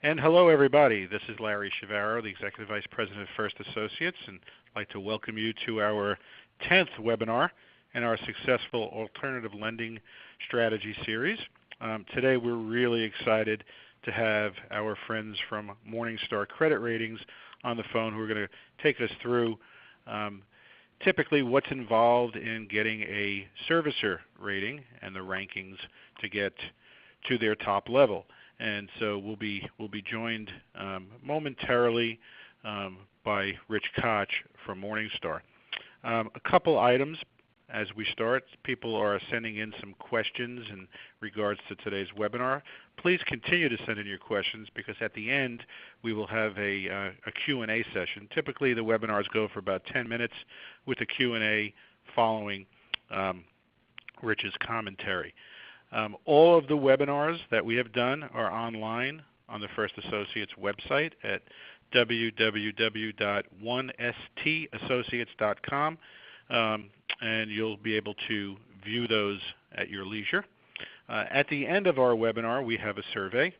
And hello, everybody. This is Larry Shavaro, the Executive Vice President of First Associates, and I'd like to welcome you to our 10th webinar in our Successful Alternative Lending Strategy series. Today, we're really excited to have our friends from Morningstar Credit Ratings on the phone who are going to take us through typically what's involved in getting a servicer rating and the rankings to get to their top level. And so we'll be joined momentarily by Rich Koch from Morningstar. A couple items as we start. People are sending in some questions in regards to today's webinar. Please continue to send in your questions because at the end we will have a Q&A session. Typically the webinars go for about 10 minutes with a Q&A following Rich's commentary. All of the webinars that we have done are online on the First Associates website at www.onestassociates.com, and you'll be able to view those at your leisure. At the end of our webinar, we have a survey.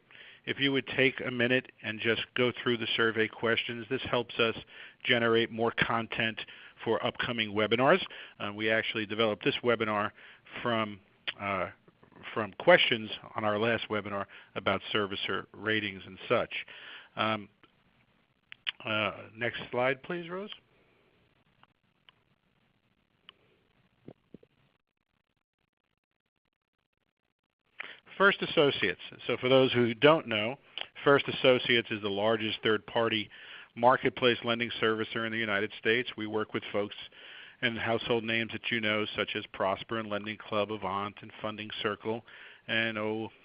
If you would take a minute and just go through the survey questions, this helps us generate more content for upcoming webinars. We actually developed this webinar from questions on our last webinar about servicer ratings and such. Next slide, please, Rose. First Associates. So for those who don't know, First Associates is the largest third-party marketplace lending servicer in the United States. We work with folks and household names that you know, such as Prosper and Lending Club, Avant and Funding Circle, and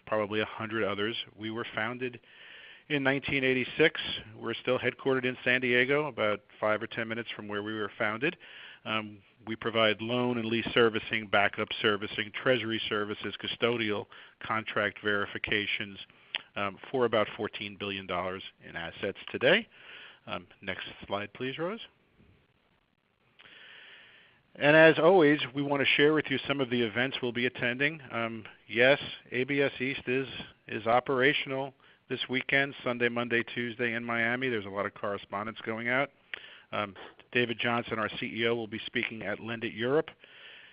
probably 100 others. We were founded in 1986. We're still headquartered in San Diego, about 5 or 10 minutes from where we were founded. We provide loan and lease servicing, backup servicing, treasury services, custodial, contract verifications for about $14 billion in assets today. Next slide, please, Rose. And as always, we want to share with you some of the events we'll be attending. Yes, ABS East is operational this weekend, Sunday, Monday, Tuesday in Miami. There's a lot of correspondence going out. David Johnson, our CEO, will be speaking at Lend It Europe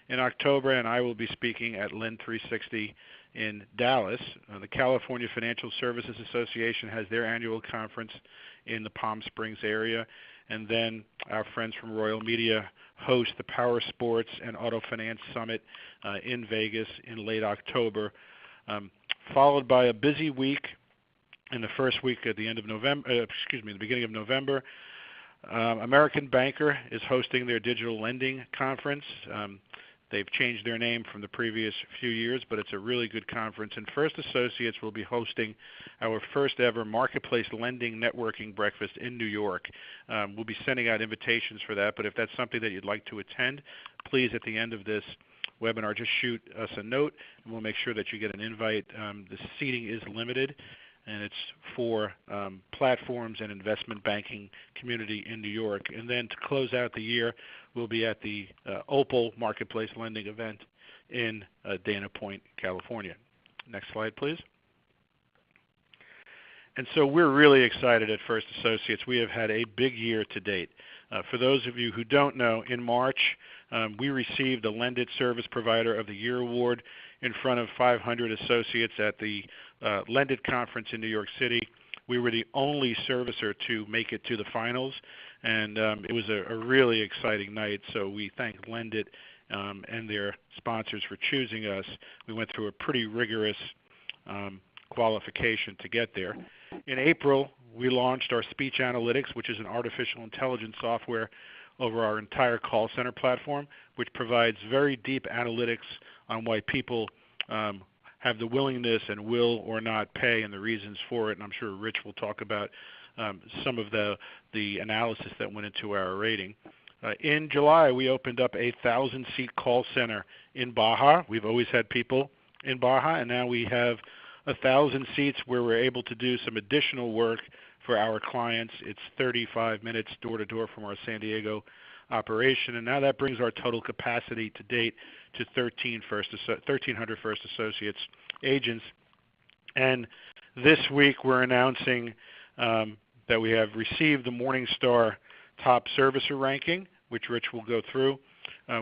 in October, and I will be speaking at Lend 360 in Dallas. The California Financial Services Association has their annual conference in the Palm Springs area. And then our friends from Royal Media host the Power Sports and Auto Finance Summit in Vegas in late October, followed by a busy week in the first week at the end of November, the beginning of November. American Banker is hosting their digital lending conference. They've changed their name from the previous few years, but it's a really good conference. And First Associates will be hosting our first ever Marketplace Lending Networking Breakfast in New York. We'll be sending out invitations for that, but if that's something that you'd like to attend, please at the end of this webinar just shoot us a note and we'll make sure that you get an invite. The seating is limited and it's for platforms and investment banking community in New York. And then to close out the year, we'll be at the Opal Marketplace Lending event in Dana Point, California. Next slide, please. And so we're really excited at First Associates. We have had a big year to date. For those of you who don't know, in March, we received the Lend It Service Provider of the Year Award in front of 500 associates at the Lend It conference in New York City. We were the only servicer to make it to the finals, and it was a really exciting night. So we thank Lend It and their sponsors for choosing us. We went through a pretty rigorous qualification to get there. In April, we launched our speech analytics, which is an artificial intelligence software over our entire call center platform, which provides very deep analytics on why people have the willingness and will or not pay and the reasons for it. And I'm sure Rich will talk about some of the analysis that went into our rating. In July, we opened up a 1,000-seat call center in Baja. We've always had people in Baja, and now we have 1,000 seats where we're able to do some additional work for our clients. It's 35 minutes door-to-door from our San Diego operation, and now that brings our total capacity to date to 1,300 First Associates agents. And This week we're announcing that we have received the Morningstar Top Servicer ranking, which Rich will go through.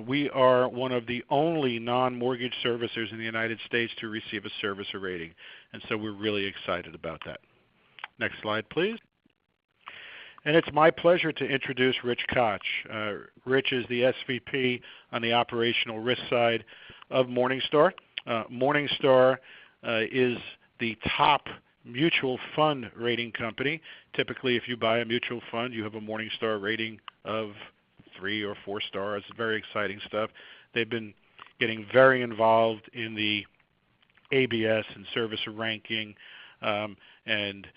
We are one of the only non-mortgage servicers in the United States to receive a servicer rating, and so we're really excited about that. Next slide, please. And it's my pleasure to introduce Rich Koch. Rich is the SVP on the operational risk side of Morningstar. Morningstar is the top mutual fund rating company. Typically, if you buy a mutual fund, you have a Morningstar rating of 3 or 4 stars. Very exciting stuff. They've been getting very involved in the ABS and servicer ranking and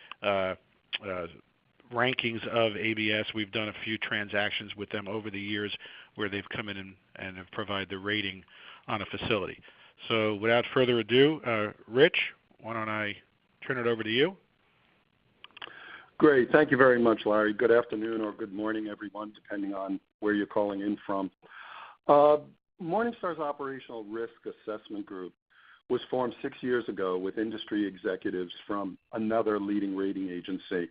rankings of ABS. We've done a few transactions with them over the years where they've come in and have provided the rating on a facility. So without further ado, Rich, why don't I turn it over to you? Great. Thank you very much, Larry. Good afternoon or good morning, everyone, depending on where you're calling in from. Morningstar's Operational Risk Assessment Group was formed 6 years ago with industry executives from another leading rating agency.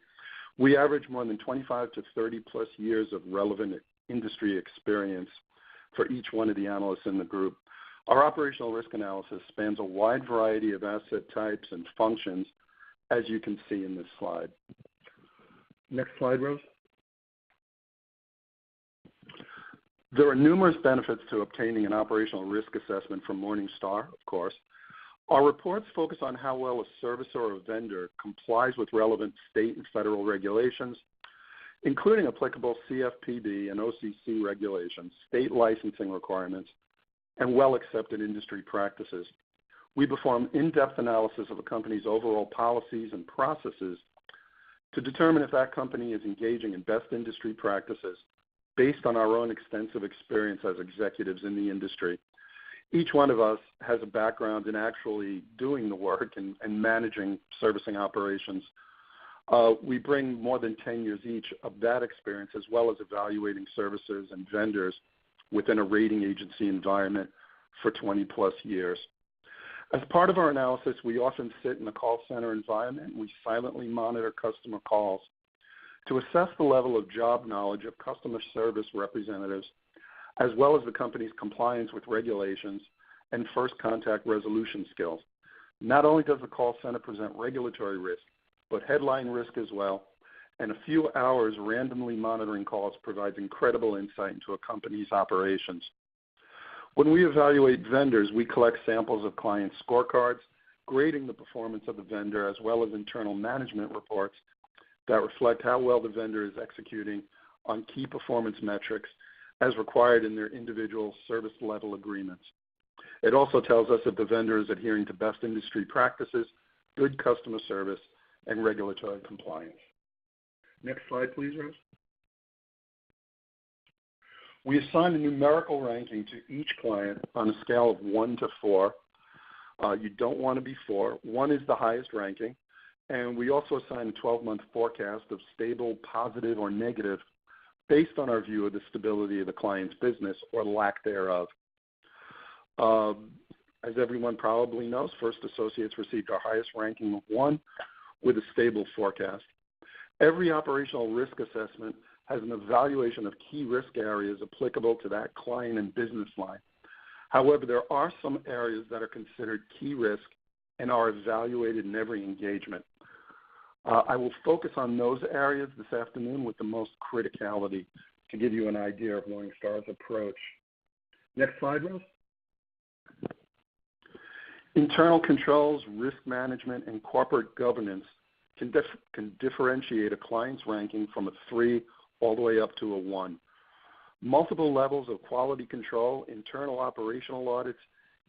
We average more than 25 to 30 plus years of relevant industry experience for each one of the analysts in the group. Our operational risk analysis spans a wide variety of asset types and functions, as you can see in this slide. Next slide, Rose. There are numerous benefits to obtaining an operational risk assessment from Morningstar, of course. Our reports focus on how well a servicer or a vendor complies with relevant state and federal regulations, including applicable CFPB and OCC regulations, state licensing requirements, and well-accepted industry practices. We perform in-depth analysis of a company's overall policies and processes to determine if that company is engaging in best industry practices based on our own extensive experience as executives in the industry. Each one of us has a background in actually doing the work and managing servicing operations. We bring more than 10 years each of that experience, as well as evaluating services and vendors within a rating agency environment for 20 plus years. As part of our analysis, we often sit in a call center environment. We silently monitor customer calls to assess the level of job knowledge of customer service representatives, as well as the company's compliance with regulations and first contact resolution skills. Not only does the call center present regulatory risk, but headline risk as well, and a few hours randomly monitoring calls provides incredible insight into a company's operations. When we evaluate vendors, we collect samples of client scorecards, grading the performance of the vendor, as well as internal management reports that reflect how well the vendor is executing on key performance metrics as required in their individual service level agreements. It also tells us if the vendor is adhering to best industry practices, good customer service, and regulatory compliance. Next slide, please, Rose. We assign a numerical ranking to each client on a scale of 1 to 4. You don't want to be 4. 1 is the highest ranking. And we also assign a 12-month forecast of stable, positive, or negative based on our view of the stability of the client's business or lack thereof. As everyone probably knows, First Associates received our highest ranking of 1 with a stable forecast. Every operational risk assessment has an evaluation of key risk areas applicable to that client and business line. However, there are some areas that are considered key risk and are evaluated in every engagement. I will focus on those areas this afternoon with the most criticality to give you an idea of Morningstar's approach. Next slide, Rose. Internal controls, risk management, and corporate governance can differentiate a client's ranking from a 3 all the way up to a 1. Multiple levels of quality control, internal operational audits,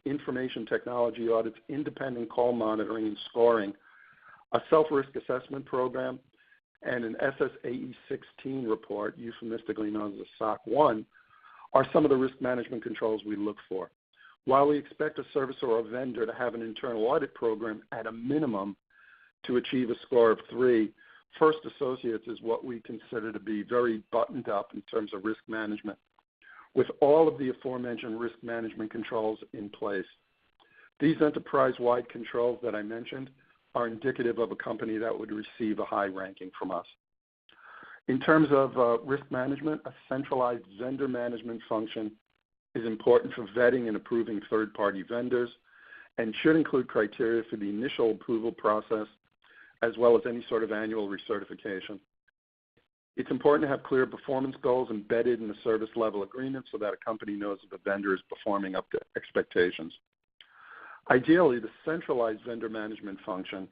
information technology audits, independent call monitoring and scoring, a self-risk assessment program, and an SSAE 16 report, euphemistically known as a SOC 1, are some of the risk management controls we look for. While we expect a servicer or a vendor to have an internal audit program at a minimum to achieve a score of 3, First Associates is what we consider to be very buttoned up in terms of risk management, with all of the aforementioned risk management controls in place. These enterprise-wide controls that I mentioned are indicative of a company that would receive a high ranking from us. In terms of risk management, a centralized vendor management function is important for vetting and approving third-party vendors and should include criteria for the initial approval process as well as any sort of annual recertification. It's important to have clear performance goals embedded in the service level agreement so that a company knows if the vendor is performing up to expectations. Ideally, the centralized vendor management function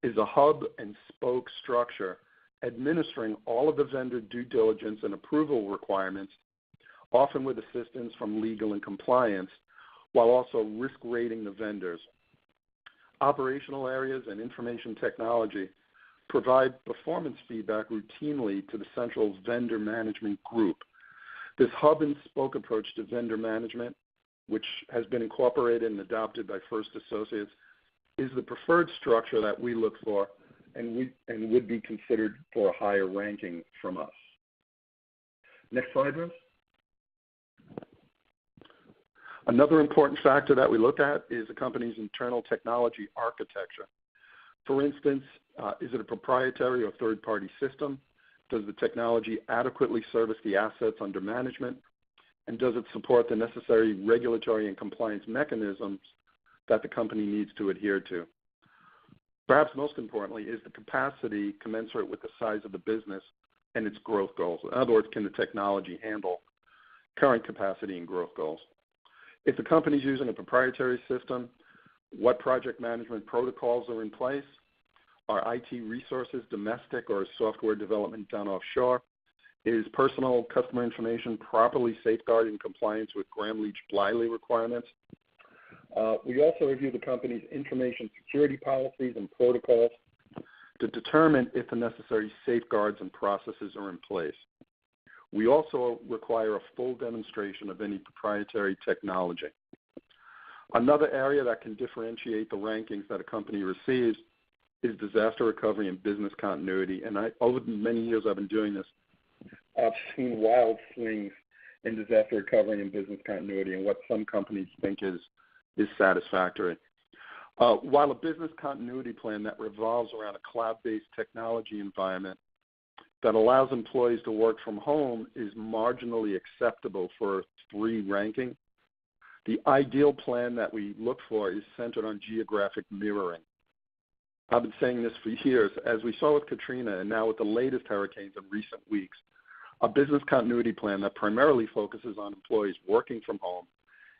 is a hub and spoke structure administering all of the vendor due diligence and approval requirements, often with assistance from legal and compliance, while also risk rating the vendors. Operational areas and information technology provide performance feedback routinely to the central vendor management group. This hub and spoke approach to vendor management, which has been incorporated and adopted by First Associates, is the preferred structure that we look for and would be considered for a higher ranking from us. Next slide, Rose. Another important factor that we look at is a company's internal technology architecture. For instance, is it a proprietary or third-party system? Does the technology adequately service the assets under management? And does it support the necessary regulatory and compliance mechanisms that the company needs to adhere to? Perhaps most importantly, is the capacity commensurate with the size of the business and its growth goals? In other words, can the technology handle current capacity and growth goals? If the company is using a proprietary system, what project management protocols are in place? Are IT resources domestic or is software development done offshore? Is personal customer information properly safeguarded in compliance with Gramm-Leach-Bliley requirements? We also review the company's information security policies and protocols to determine if the necessary safeguards and processes are in place. We also require a full demonstration of any proprietary technology. Another area that can differentiate the rankings that a company receives is disaster recovery and business continuity. And over the many years I've been doing this, I've seen wild swings in disaster recovery and business continuity and what some companies think is satisfactory. While a business continuity plan that revolves around a cloud-based technology environment that allows employees to work from home is marginally acceptable for a 3 ranking, the ideal plan that we look for is centered on geographic mirroring. I've been saying this for years. As we saw with Katrina and now with the latest hurricanes in recent weeks, a business continuity plan that primarily focuses on employees working from home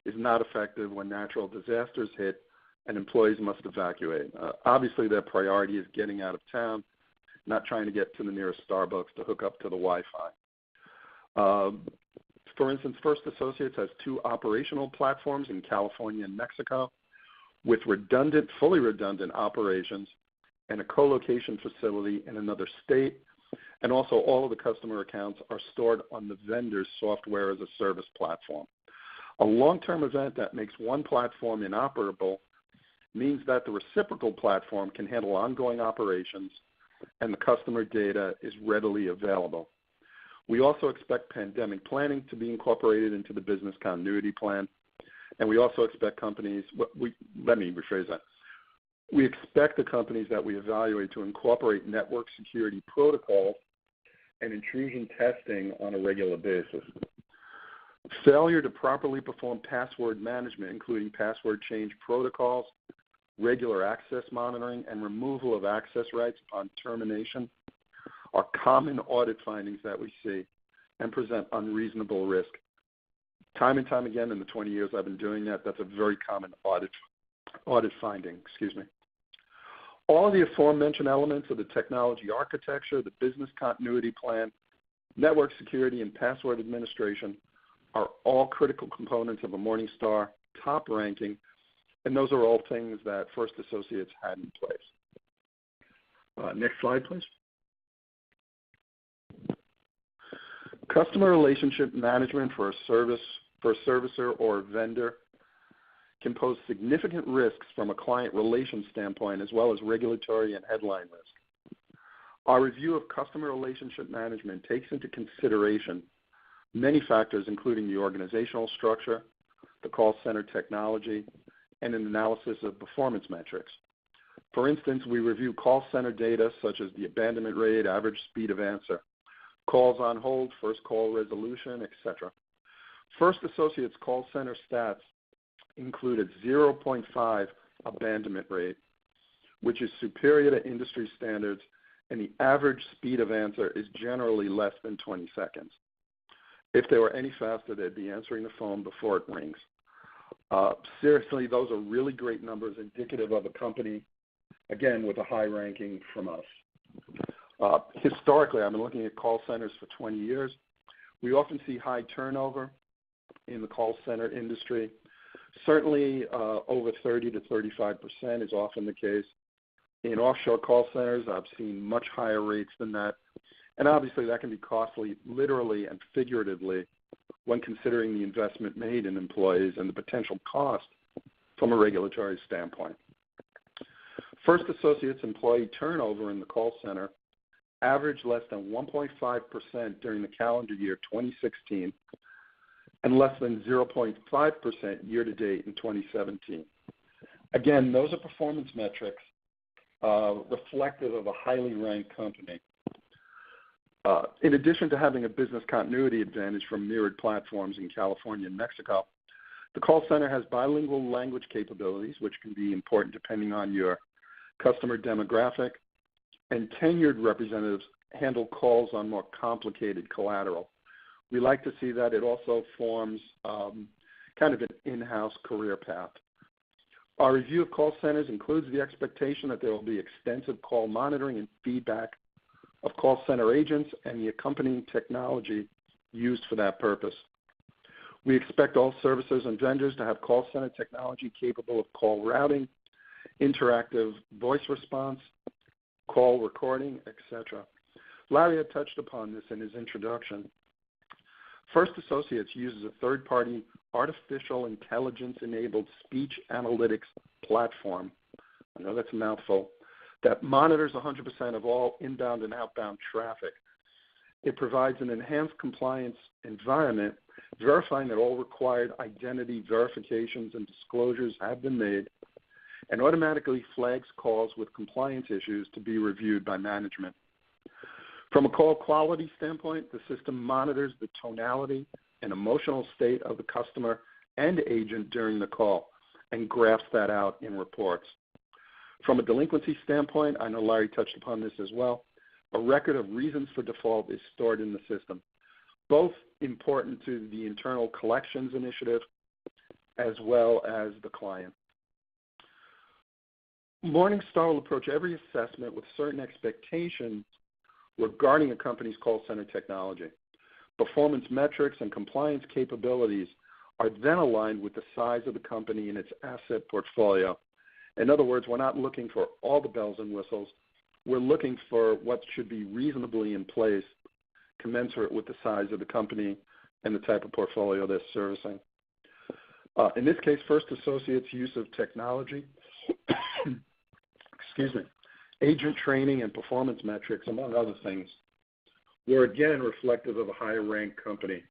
is not effective when natural disasters hit and employees must evacuate. Obviously, their priority is getting out of town, not trying to get to the nearest Starbucks to hook up to the Wi-Fi. For instance, First Associates has 2 operational platforms in California and Mexico with fully redundant operations and a co-location facility in another state. And also all of the customer accounts are stored on the vendor's software as a service platform. A long-term event that makes one platform inoperable means that the reciprocal platform can handle ongoing operations and the customer data is readily available. We also expect pandemic planning to be incorporated into the business continuity plan. And we also expect companies, let me rephrase that. We expect the companies that we evaluate to incorporate network security protocols and intrusion testing on a regular basis. Failure to properly perform password management, including password change protocols, regular access monitoring, and removal of access rights upon termination are common audit findings that we see and present unreasonable risk. Time and time again in the 20 years I've been doing that, that's a very common audit finding. All of the aforementioned elements of the technology architecture, the business continuity plan, network security, and password administration are all critical components of a Morningstar top ranking, and those are all things that First Associates had in place. Next slide, please. Customer relationship management for a servicer or a vendor can pose significant risks from a client relations standpoint as well as regulatory and headline risk. Our review of customer relationship management takes into consideration many factors including the organizational structure, the call center technology, and an analysis of performance metrics. For instance, we review call center data such as the abandonment rate, average speed of answer, calls on hold, first call resolution, etc. First Associates call center stats included 0.5 abandonment rate, which is superior to industry standards, and the average speed of answer is generally less than 20 seconds. If they were any faster, they'd be answering the phone before it rings. Seriously, those are really great numbers indicative of a company, again, with a high ranking from us. Historically, I've been looking at call centers for 20 years. We often see high turnover in the call center industry. Certainly, over 30 to 35% is often the case. In offshore call centers, I've seen much higher rates than that. And obviously, that can be costly literally and figuratively when considering the investment made in employees and the potential cost from a regulatory standpoint. First Associates employee turnover in the call center averaged less than 1.5% during the calendar year 2016 and less than 0.5% year-to-date in 2017. Again, those are performance metrics reflective of a highly ranked company. In addition to having a business continuity advantage from mirrored platforms in California and Mexico, the call center has bilingual language capabilities, which can be important depending on your customer demographic, and tenured representatives handle calls on more complicated collateral. We like to see that. It also forms kind of an in-house career path. Our review of call centers includes the expectation that there will be extensive call monitoring and feedback of call center agents and the accompanying technology used for that purpose. We expect all services and vendors to have call center technology capable of call routing, interactive voice response, call recording, etc. Larry had touched upon this in his introduction. First Associates uses a third-party artificial intelligence-enabled speech analytics platform, I know that's a mouthful, that monitors 100% of all inbound and outbound traffic. It provides an enhanced compliance environment, verifying that all required identity verifications and disclosures have been made, and automatically flags calls with compliance issues to be reviewed by management. From a call quality standpoint, the system monitors the tonality and emotional state of the customer and agent during the call and graphs that out in reports. From a delinquency standpoint, I know Larry touched upon this as well, a record of reasons for default is stored in the system, both important to the internal collections initiative as well as the client. Morningstar will approach every assessment with certain expectations regarding a company's call center technology. Performance metrics and compliance capabilities are then aligned with the size of the company and its asset portfolio. In other words, we're not looking for all the bells and whistles. We're looking for what should be reasonably in place, commensurate with the size of the company and the type of portfolio they're servicing. In this case, First Associates' use of technology, agent training and performance metrics, among other things, were again reflective of a higher ranked company.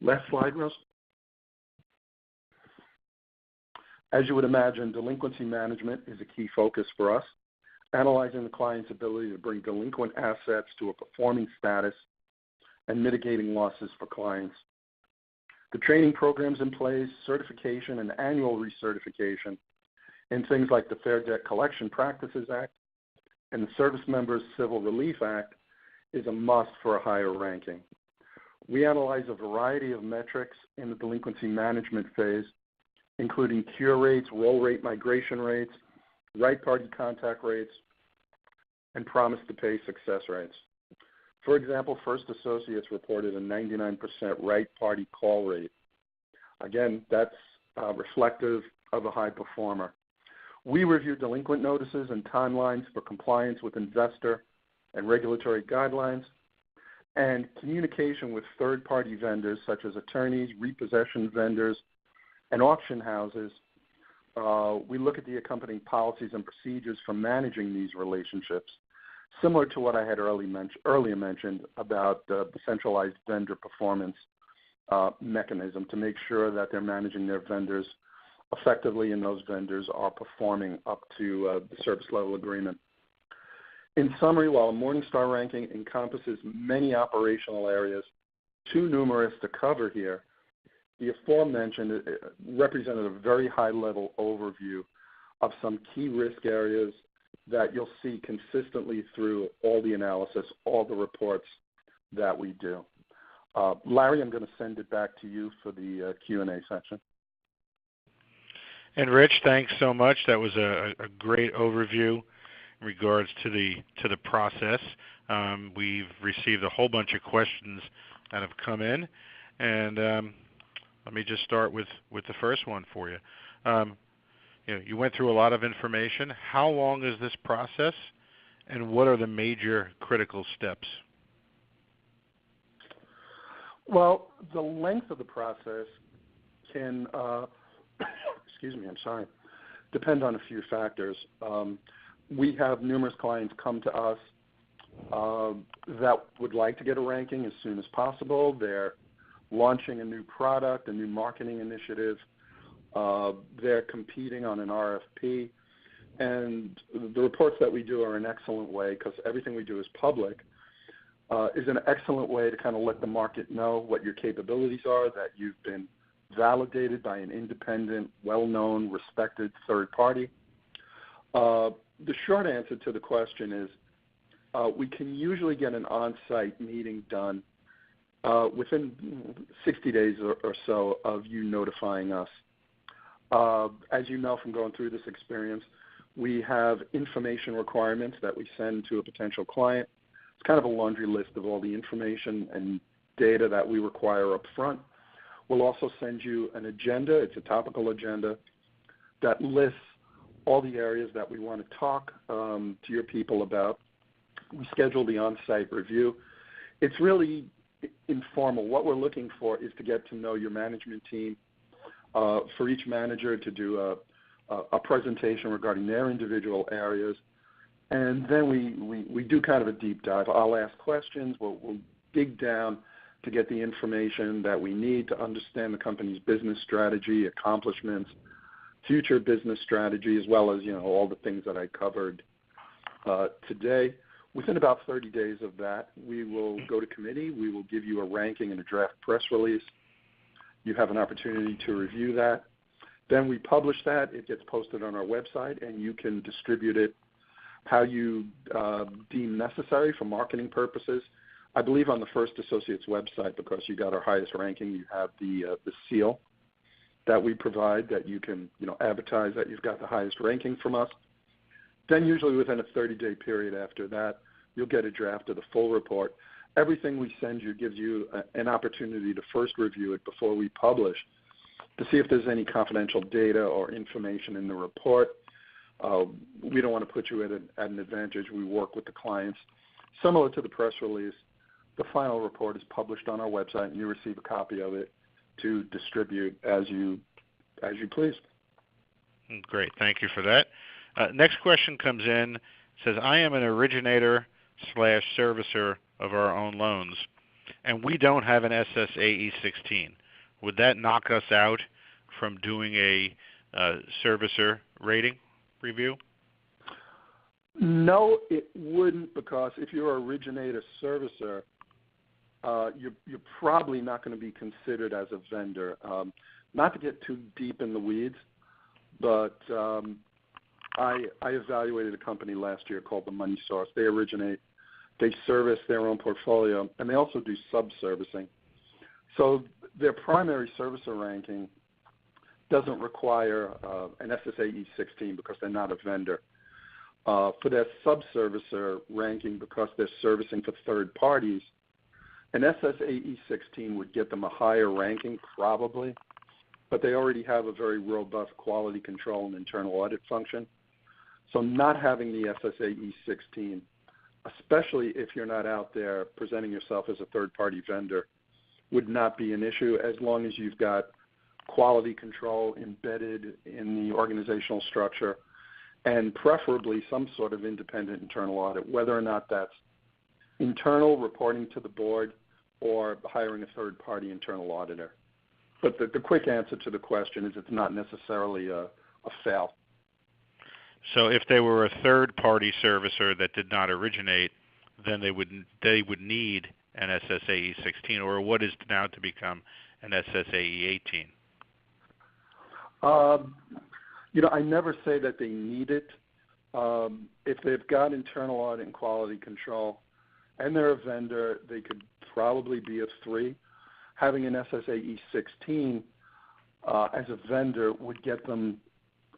Last slide, Rose. As you would imagine, delinquency management is a key focus for us, analyzing the client's ability to bring delinquent assets to a performing status and mitigating losses for clients. The training programs in place, certification and annual recertification in things like the Fair Debt Collection Practices Act and the Service Members Civil Relief Act is a must for a higher ranking. We analyze a variety of metrics in the delinquency management phase, including cure rates, roll rate migration rates, right party contact rates, and promise to pay success rates. For example, First Associates reported a 99% right party call rate. Again, that's reflective of a high performer. We review delinquent notices and timelines for compliance with investor and regulatory guidelines, and communication with third-party vendors such as attorneys, repossession vendors, and auction houses. We look at the accompanying policies and procedures for managing these relationships, similar to what I had earlier mentioned about the centralized vendor performance mechanism to make sure that they're managing their vendors effectively, and those vendors are performing up to the service level agreement. In summary, while a Morningstar ranking encompasses many operational areas, too numerous to cover here, the aforementioned represented a very high-level overview of some key risk areas that you'll see consistently through all the analysis, all the reports that we do. Larry, I'm going to send it back to you for the Q&A section. And Rich, thanks so much. That was a great overview in regards to the process. We've received a whole bunch of questions that have come in, and let me just start with the first one for you. You went through a lot of information. How long is this process, and what are the major critical steps? Well, the length of the process can, depend on a few factors. We have numerous clients come to us that would like to get a ranking as soon as possible. They're launching a new product, a new marketing initiative. They're competing on an RFP. And the reports that we do are an excellent way, because everything we do is public, is an excellent way to kind of let the market know what your capabilities are, that you've been validated by an independent, well-known, respected third party. The short answer to the question is we can usually get an on-site meeting done within 60 days or so of you notifying us. As you know from going through this experience, we have information requirements that we send to a potential client. It's kind of a laundry list of all the information and data that we require up front. We'll also send you an agenda. It's a topical agenda that lists all the areas that we want to talk to your people about. We schedule the on-site review. It's really informal. What we're looking for is to get to know your management team, for each manager to do a presentation regarding their individual areas. And then we do kind of a deep dive. I'll ask questions. We'll dig down to get the information that we need to understand the company's business strategy, accomplishments, future business strategy, as well as all the things that I covered today. Within about 30 days of that, we will go to committee. We will give you a ranking and a draft press release. You have an opportunity to review that. Then we publish that. It gets posted on our website, and you can distribute it how you deem necessary for marketing purposes. I believe on the First Associates website, because you got our highest ranking, you have the seal that we provide that you can advertise that you've got the highest ranking from us. Then usually within a 30-day period after that, you'll get a draft of the full report. Everything we send you gives you an opportunity to first review it before we publish to see if there's any confidential data or information in the report. We don't want to put you at an advantage. We work with the clients. Similar to the press release, the final report is published on our website, and you receive a copy of it to distribute as you please. Great. Thank you for that. Next question comes in. It says, I am an originator/servicer of our own loans, and we don't have an SSAE 16. Would that knock us out from doing a servicer rating review? No, it wouldn't, because if you're an originator-servicer, you're probably not going to be considered as a vendor. Not to get too deep in the weeds, but I evaluated a company last year called the Money Source. They originate, they service their own portfolio, and they also do sub-servicing. So their primary servicer ranking doesn't require an SSAE 16 because they're not a vendor. For their sub-servicer ranking, because they're servicing for third parties, an SSAE 16 would get them a higher ranking probably, but they already have a very robust quality control and internal audit function. So not having the SSAE 16, especially if you're not out there presenting yourself as a third-party vendor, would not be an issue as long as you've got quality control embedded in the organizational structure and preferably some sort of independent internal audit, whether or not that's internal reporting to the board or hiring a third-party internal auditor. But the quick answer to the question is it's not necessarily a fail. So if they were a third-party servicer that did not originate, then they would need an SSAE 16, or what is now to become an SSAE 18? I never say that they need it. If they've got internal audit and quality control and they're a vendor, they could probably be a 3. Having an SSAE 16 as a vendor would get them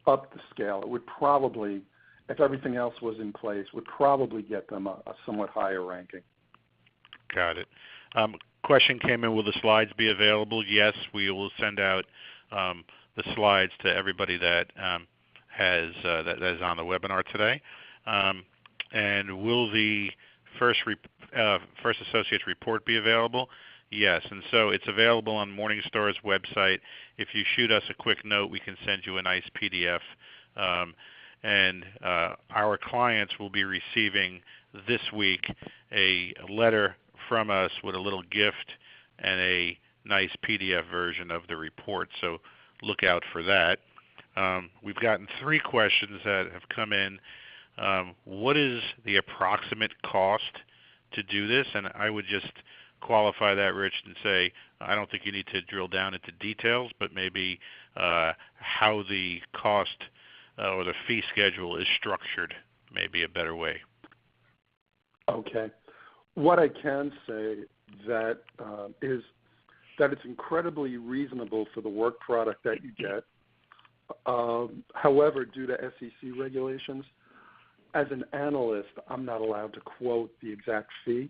up the scale. It would probably, if everything else was in place, would probably get them a somewhat higher ranking. Got it. Question came in, will the slides be available? Yes, we will send out the slides to everybody that that is on the webinar today. And will the first associates report be available? Yes, and so it's available on Morningstar's website. If you shoot us a quick note, we can send you a nice PDF. And our clients will be receiving this week a letter from us with a little gift and a nice PDF version of the report. So look out for that. We've gotten 3 questions that have come in. What is the approximate cost to do this? And I would just qualify that, Rich, and say I don't think you need to drill down into details, but maybe how the cost or the fee schedule is structured may be a better way. Okay. What I can say that is that it's incredibly reasonable for the work product that you get. However, due to SEC regulations, as an analyst, I'm not allowed to quote the exact fee.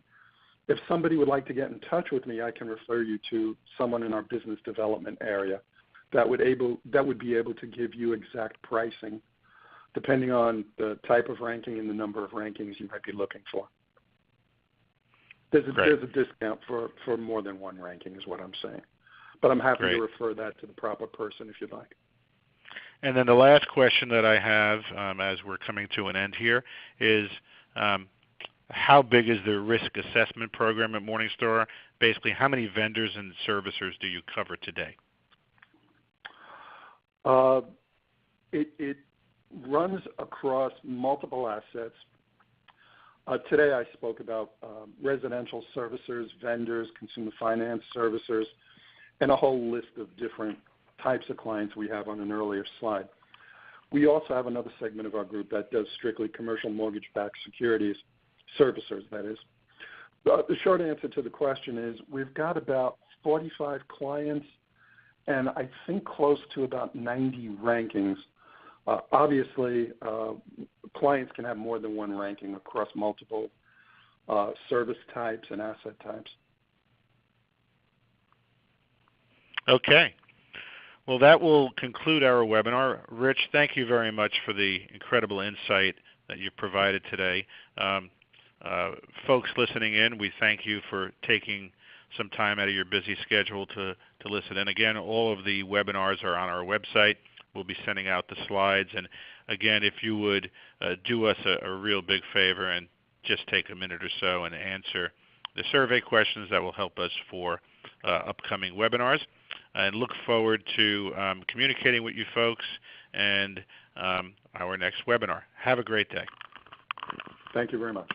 If somebody would like to get in touch with me, I can refer you to someone in our business development area that would be able to give you exact pricing, depending on the type of ranking and the number of rankings you might be looking for. There's a discount for more than one ranking is what I'm saying. But I'm happy to refer that to the proper person if you'd like. And then the last question that I have as we're coming to an end here is how big is the risk assessment program at Morningstar? Basically, how many vendors and servicers do you cover today? It runs across multiple assets. Today I spoke about residential servicers, vendors, consumer finance servicers, and a whole list of different types of clients we have on an earlier slide. We also have another segment of our group that does strictly commercial mortgage-backed securities, servicers, that is. The short answer to the question is we've got about 45 clients and I think close to about 90 rankings. Obviously, clients can have more than one ranking across multiple service types and asset types. Okay. Well, that will conclude our webinar. Rich, thank you very much for the incredible insight that you provided today. Folks listening in, we thank you for taking some time out of your busy schedule to listen. And again, all of the webinars are on our website. We'll be sending out the slides. And again, if you would do us a real big favor and just take a minute or so and answer the survey questions, that will help us for upcoming webinars. And look forward to communicating with you folks and our next webinar. Have a great day. Thank you very much.